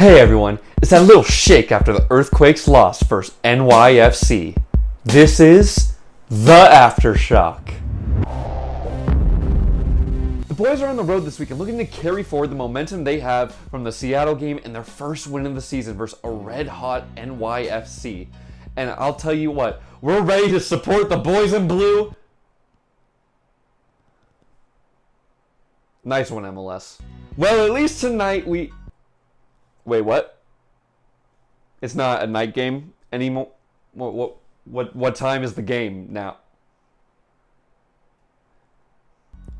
Hey everyone, it's that little shake after the Earthquakes loss vs NYFC. This is the Aftershock. The boys are on the road this week and looking to carry forward the momentum they have from the Seattle game and their first win of the season versus a red-hot NYFC. And I'll tell you what, we're ready to support the boys in blue. Nice one, MLS. Well, at least tonight we... Wait, what? It's not a night game anymore? What time is the game now?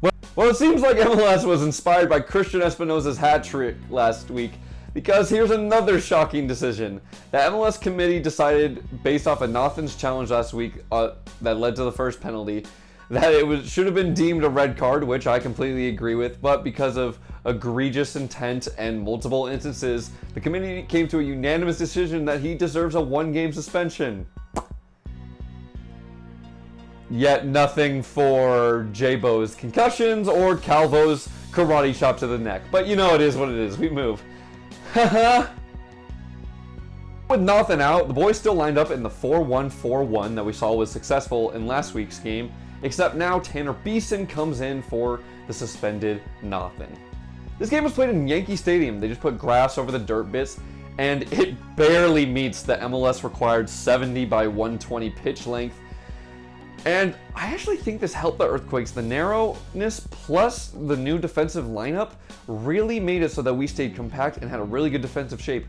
Well, it seems like MLS was inspired by Christian Espinoza's hat trick last week, because here's another shocking decision. The MLS committee decided, based off of Nathan's challenge last week that led to the first penalty, that it should have been deemed a red card, which I completely agree with, but because of egregious intent and multiple instances, the committee came to a unanimous decision that he deserves a one-game suspension. Yet nothing for J-Bo's concussions or Calvo's karate chop to the neck. But you know, it is what it is. We move. Haha. With Nathan out, the boys still lined up in the 4-1-4-1 that we saw was successful in last week's game, except now Tanner Beeson comes in for the suspended Nathan. This game was played in Yankee Stadium. They just put grass over the dirt bits, and it barely meets the MLS required 70 by 120 pitch length. And I actually think this helped the Earthquakes. The narrowness plus the new defensive lineup really made it so that we stayed compact and had a really good defensive shape.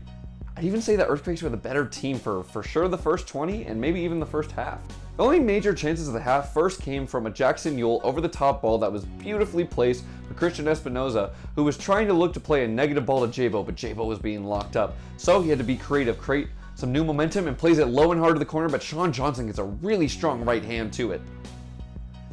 I'd even say the Earthquakes were the better team for sure the first 20 and maybe even the first half. The only major chances of the half first came from a Jackson Yule over-the-top ball that was beautifully placed for Christian Espinoza, who was trying to look to play a negative ball to J-Bo, but J-Bo was being locked up. So he had to be creative, create some new momentum, and plays it low and hard to the corner, but Sean Johnson gets a really strong right hand to it.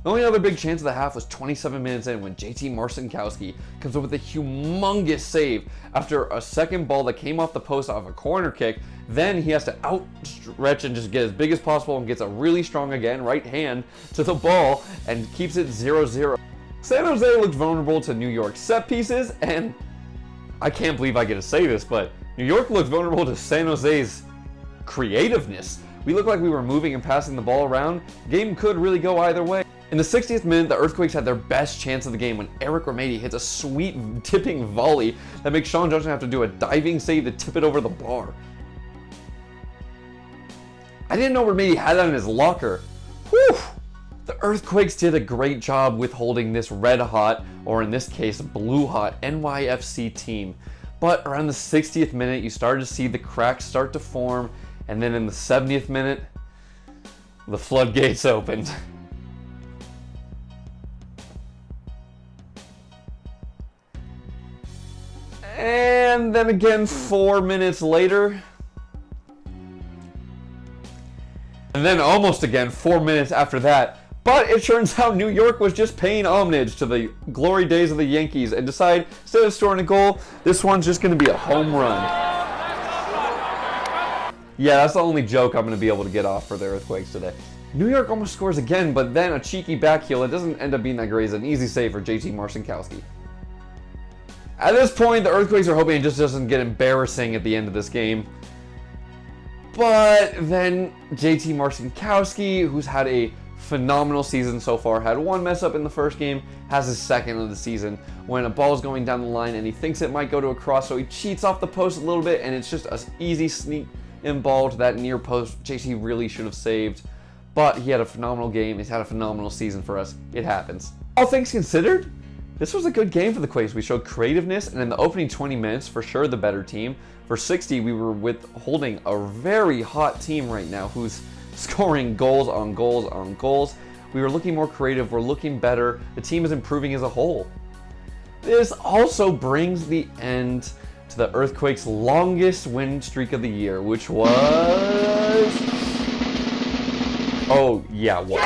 The only other big chance of the half was 27 minutes in when JT Marcinkowski comes up with a humongous save after a second ball that came off the post off a corner kick. Then he has to outstretch and just get as big as possible and gets a really strong, again, right hand to the ball and keeps it 0-0. San Jose looked vulnerable to New York's set pieces, and I can't believe I get to say this, but New York looked vulnerable to San Jose's creativeness. We looked like we were moving and passing the ball around. The game could really go either way. In the 60th minute, the Earthquakes had their best chance of the game when Eric Remedi hits a sweet tipping volley that makes Sean Johnson have to do a diving save to tip it over the bar. I didn't know Remedi had that in his locker. Whew! The Earthquakes did a great job with holding this red-hot, or in this case, blue-hot NYFC team. But around the 60th minute, you started to see the cracks start to form, and then in the 70th minute, the floodgates opened. And then again 4 minutes later. And then almost again 4 minutes after that. But it turns out New York was just paying homage to the glory days of the Yankees and decided, instead of scoring a goal, this one's just going to be a home run. Yeah, that's the only joke I'm going to be able to get off for the Earthquakes today. New York almost scores again, but then a cheeky backheel. It doesn't end up being that great. It's an easy save for JT Marcinkowski. At this point, the Earthquakes are hoping it just doesn't get embarrassing at the end of this game. But then JT Marcinkowski, who's had a phenomenal season so far, had one mess up in the first game, has his second of the season when a ball's going down the line and he thinks it might go to a cross, so he cheats off the post a little bit and it's just an easy sneak in ball to that near post. JT really should have saved, but he had a phenomenal game. He's had a phenomenal season for us. It happens. All things considered, this was a good game for the Quakes. We showed creativeness, and in the opening 20 minutes, for sure the better team. For 60, we were withholding a very hot team right now who's scoring goals on goals on goals. We were looking more creative. We're looking better. The team is improving as a whole. This also brings the end to the Earthquakes' longest win streak of the year, which was... Oh, yeah, what?